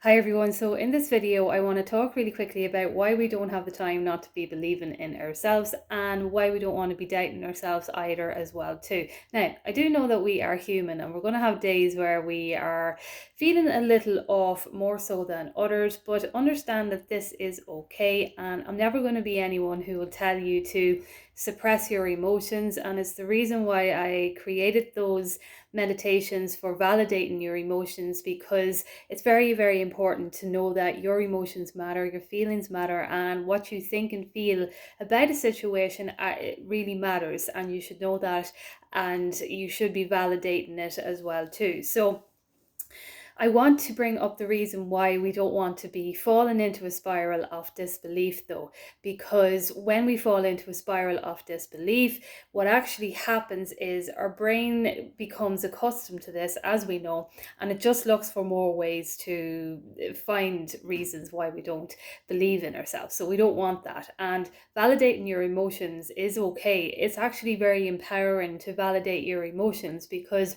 Hi everyone, so in this video I want to talk really quickly about why we don't have the time not to be believing in ourselves and why we don't want to be doubting ourselves either as well too. Now, I do know that we are human and we're going to have days where we are feeling a little off more so than others, but understand that this is okay, and I'm never going to be anyone who will tell you to suppress your emotions, and it's the reason why I created those meditations for validating your emotions, because it's very, very important to know that your emotions matter, your feelings matter, and what you think and feel about a situation it really matters, and you should know that, and you should be validating it as well too. So I want to bring up the reason why we don't want to be falling into a spiral of disbelief, though, because when we fall into a spiral of disbelief, what actually happens is our brain becomes accustomed to this, as we know, and it just looks for more ways to find reasons why we don't believe in ourselves. So we don't want that. And validating your emotions is okay. It's actually very empowering to validate your emotions, because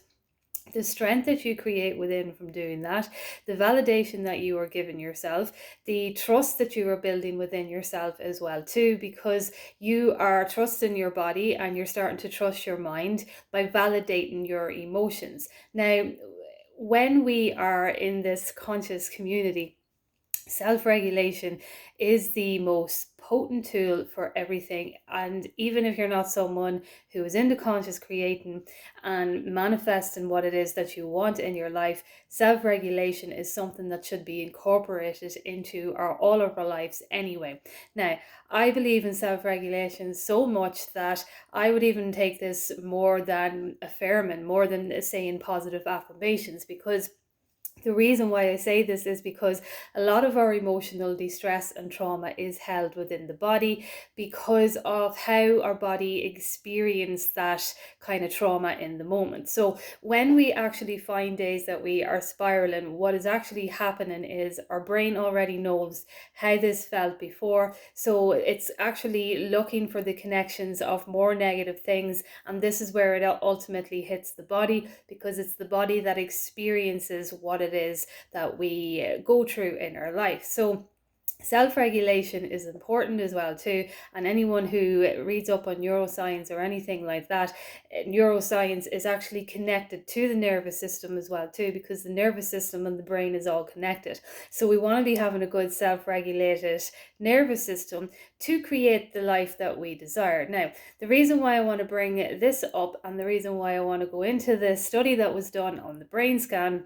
the strength that you create within from doing that, the validation that you are giving yourself, the trust that you are building within yourself as well too, because you are trusting your body and you're starting to trust your mind by validating your emotions. Now, when we are in this conscious community, self-regulation is the most potent tool for everything. And even if you're not someone who is into conscious creating and manifesting what it is that you want in your life, self-regulation is something that should be incorporated into all of our lives anyway. Now, I believe in self-regulation so much that I would even take this more than affirming, more than saying positive affirmations, because the reason why I say this is because a lot of our emotional distress and trauma is held within the body because of how our body experienced that kind of trauma in the moment. So when we actually find days that we are spiraling, what is actually happening is our brain already knows how this felt before. So it's actually looking for the connections of more negative things. And this is where it ultimately hits the body, because it's the body that experiences what it is that we go through in our life. So self-regulation is important as well too, and anyone who reads up on neuroscience or anything like that, neuroscience is actually connected to the nervous system as well too, because the nervous system and the brain is all connected. So we want to be having a good self-regulated nervous system to create the life that we desire. Now, the reason why I want to bring this up, and the reason why I want to go into the study that was done on the brain scan,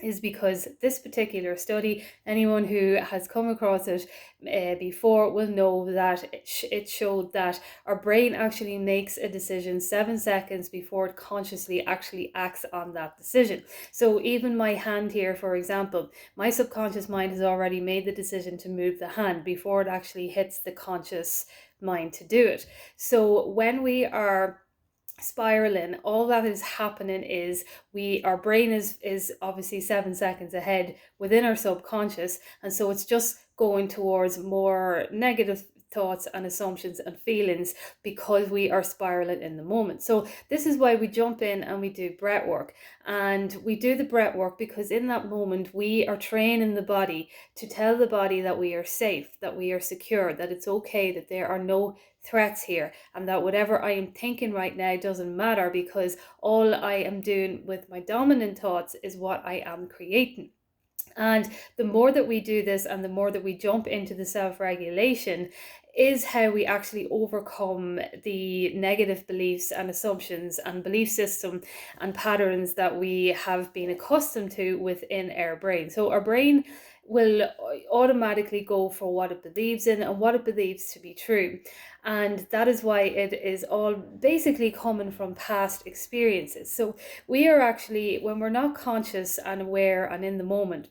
is because this particular study, anyone who has come across it before will know that it showed that our brain actually makes a decision 7 seconds before it consciously actually acts on that decision. So even my hand here, for example, my subconscious mind has already made the decision to move the hand before it actually hits the conscious mind to do it. So when we are spiraling, all that is happening is our brain is obviously 7 seconds ahead within our subconscious, and so it's just going towards more negative thoughts and assumptions and feelings because we are spiraling in the moment. So this is why we jump in and we do breath work. And we do the breath work because in that moment we are training the body to tell the body that we are safe, that we are secure, that it's okay, that there are no threats here, and that whatever I am thinking right now doesn't matter, because all I am doing with my dominant thoughts is what I am creating. And the more that we do this and the more that we jump into the self-regulation is how we actually overcome the negative beliefs and assumptions and belief system and patterns that we have been accustomed to within our brain. So our brain will automatically go for what it believes in and what it believes to be true. And that is why it is all basically coming from past experiences. So we are actually, when we're not conscious and aware and in the moment,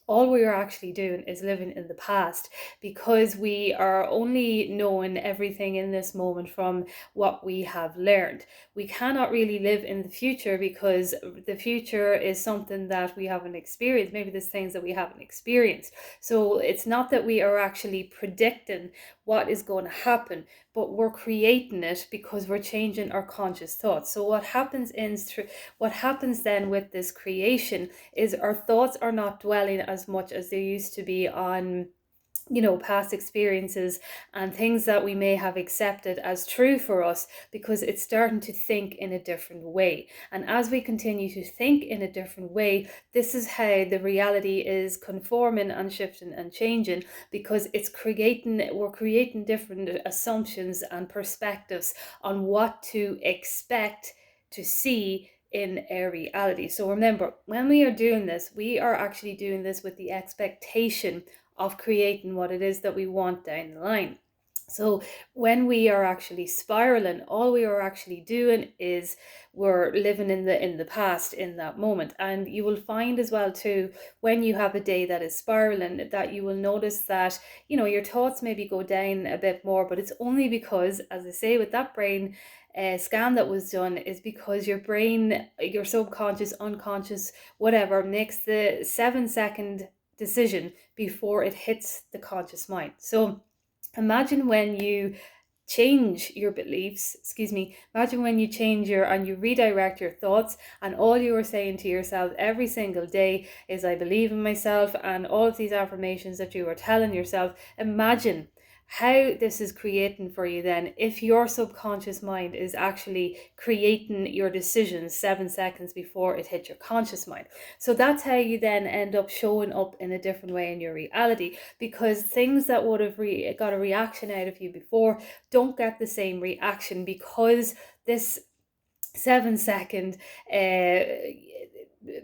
all we are actually doing is living in the past, because we are only knowing everything in this moment from what we have learned. We cannot really live in the future because the future is something that we haven't experienced. Maybe there's things that we haven't experienced. So it's not that we are actually predicting what is going to happen, but we're creating it because we're changing our conscious thoughts. So what happens then with this creation is our thoughts are not dwelling as much as there used to be on past experiences and things that we may have accepted as true for us, because it's starting to think in a different way. And as we continue to think in a different way, this is how the reality is conforming and shifting and changing, because we're creating different assumptions and perspectives on what to expect to see in a reality. So remember, when we are doing this, we are actually doing this with the expectation of creating what it is that we want down the line. So when we are actually spiraling, all we are actually doing is we're living in the past in that moment. And you will find as well too, when you have a day that is spiraling, that you will notice that your thoughts maybe go down a bit more, but it's only because, as I say, with that brain scan that was done, is because your brain, your subconscious, unconscious, whatever, makes the 7-second decision before it hits the conscious mind. So imagine when you change your beliefs, imagine when you change and you redirect your thoughts, and all you are saying to yourself every single day is, I believe in myself, and all of these affirmations that you are telling yourself. Imagine how this is creating for you then, if your subconscious mind is actually creating your decisions 7 seconds before it hits your conscious mind. So that's how you then end up showing up in a different way in your reality, because things that would have got a reaction out of you before don't get the same reaction, because this 7-second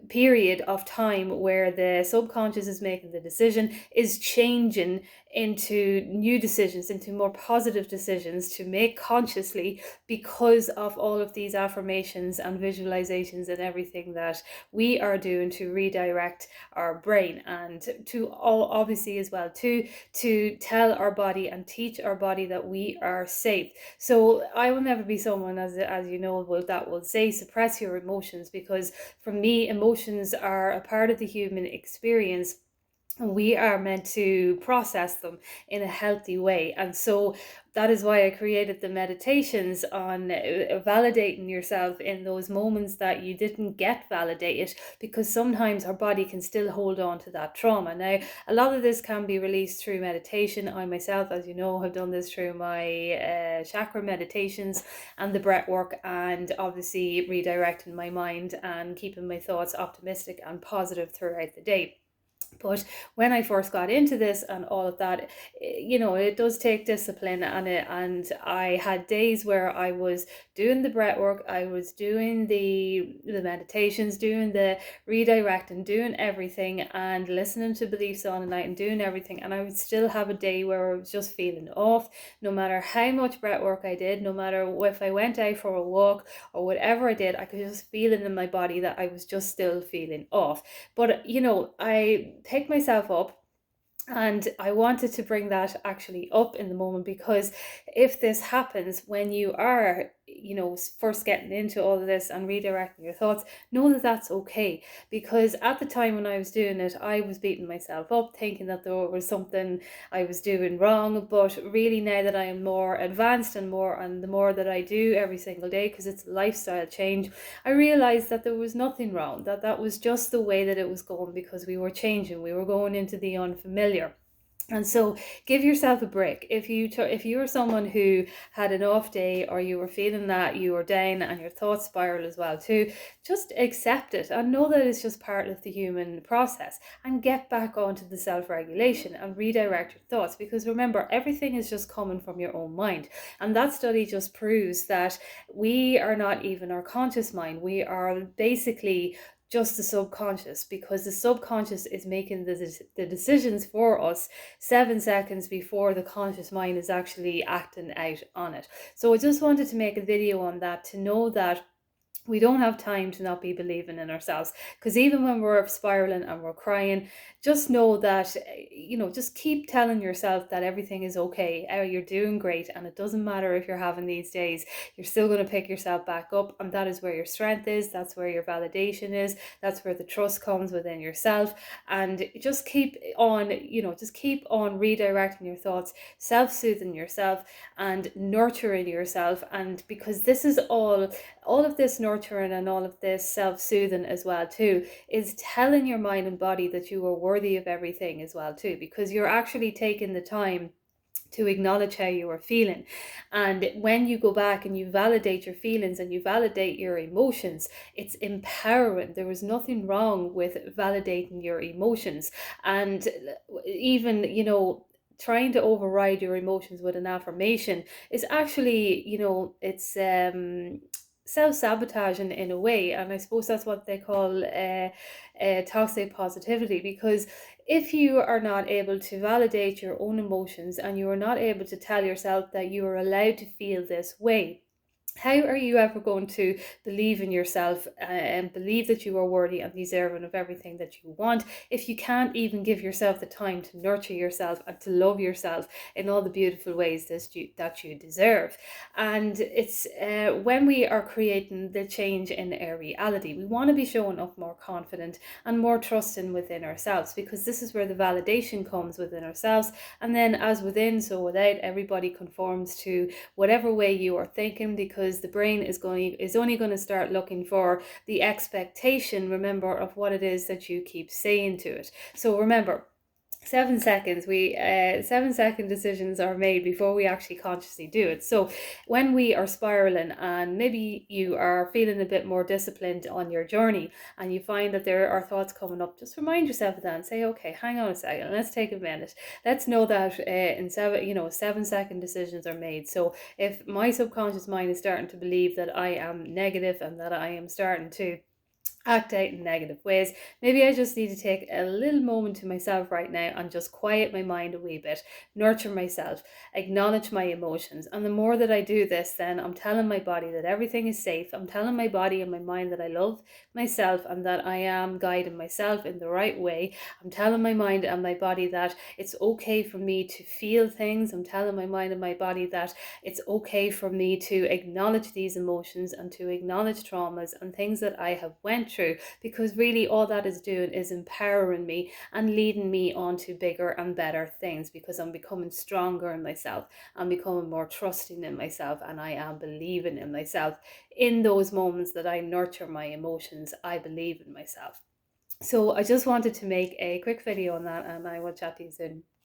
period of time where the subconscious is making the decision is changing into new decisions, into more positive decisions to make consciously, because of all of these affirmations and visualizations and everything that we are doing to redirect our brain, and to all, obviously as well to tell our body and teach our body that we are safe. So I will never be someone, as you know, that will say suppress your emotions, because for me, emotions are a part of the human experience, and we are meant to process them in a healthy way. And so that is why I created the meditations on validating yourself in those moments that you didn't get validated, because sometimes our body can still hold on to that trauma. Now, a lot of this can be released through meditation. I myself, as you know, have done this through my chakra meditations and the breath work, and obviously redirecting my mind and keeping my thoughts optimistic and positive throughout the day. But when I first got into this and all of that, it does take discipline, and I had days where I was doing the breath work, I was doing the meditations, doing the redirecting, doing everything, and listening to beliefs on the night and doing everything, and I would still have a day where I was just feeling off. No matter how much breath work I did, no matter if I went out for a walk or whatever I did, I could just feel it in my body that I was just still feeling off. But I picked myself up, and I wanted to bring that actually up in the moment, because if this happens when you are, first getting into all of this and redirecting your thoughts, know that that's okay. Because at the time when I was doing it, I was beating myself up, thinking that there was something I was doing wrong. But really, now that I am more advanced and the more that I do every single day, because it's a lifestyle change, I realized that there was nothing wrong, that was just the way that it was going, because we were changing, we were going into the unfamiliar. And so give yourself a break. If you were someone who had an off day, or you were feeling that you were down and your thoughts spiral as well too, just accept it and know that it's just part of the human process, and get back onto the self-regulation and redirect your thoughts, because remember, everything is just coming from your own mind. And that study just proves that we are not even our conscious mind. We are basically just the subconscious, because the subconscious is making the decisions for us 7 seconds before the conscious mind is actually acting out on it. So I just wanted to make a video on that, to know that we don't have time to not be believing in ourselves, because even when we're spiraling and we're crying, just know that, just keep telling yourself that everything is okay, you're doing great, and it doesn't matter if you're having these days, you're still going to pick yourself back up, and that is where your strength is, that's where your validation is, that's where the trust comes within yourself. And just keep on, redirecting your thoughts, self-soothing yourself and nurturing yourself. And because this is all of this nurturing and all of this self-soothing as well too, is telling your mind and body that you are worthy of everything as well too, because you're actually taking the time to acknowledge how you are feeling. And when you go back and you validate your feelings and you validate your emotions, it's empowering. There is nothing wrong with validating your emotions. And even, trying to override your emotions with an affirmation is actually, it's self-sabotaging in a way. And I suppose that's what they call toxic positivity, because if you are not able to validate your own emotions and you are not able to tell yourself that you are allowed to feel this way, how are you ever going to believe in yourself and believe that you are worthy and deserving of everything that you want if you can't even give yourself the time to nurture yourself and to love yourself in all the beautiful ways that you deserve? And it's when we are creating the change in our reality, we want to be showing up more confident and more trusting within ourselves, because this is where the validation comes within ourselves. And then as within, so without, everybody conforms to whatever way you are thinking, because the brain is only going to start looking for the expectation, remember, of what it is that you keep saying to it. So remember, 7 seconds, 7-second decisions are made before we actually consciously do it. So when we are spiraling and maybe you are feeling a bit more disciplined on your journey and you find that there are thoughts coming up, just remind yourself of that and say, okay, hang on a second, let's take a minute. Let's know that in 7-second decisions are made. So if my subconscious mind is starting to believe that I am negative and that I am starting to act out in negative ways, maybe I just need to take a little moment to myself right now and just quiet my mind a wee bit, nurture myself, acknowledge my emotions. And the more that I do this, then I'm telling my body that everything is safe. I'm telling my body and my mind that I love myself and that I am guiding myself in the right way. I'm telling my mind and my body that it's okay for me to feel things. I'm telling my mind and my body that it's okay for me to acknowledge these emotions and to acknowledge traumas and things that I have went through, because really all that is doing is empowering me and leading me on to bigger and better things, because I'm becoming stronger in myself, I'm becoming more trusting in myself, and I am believing in myself. In those moments that I nurture my emotions, I believe in myself. So I just wanted to make a quick video on that, and I will chat to you soon.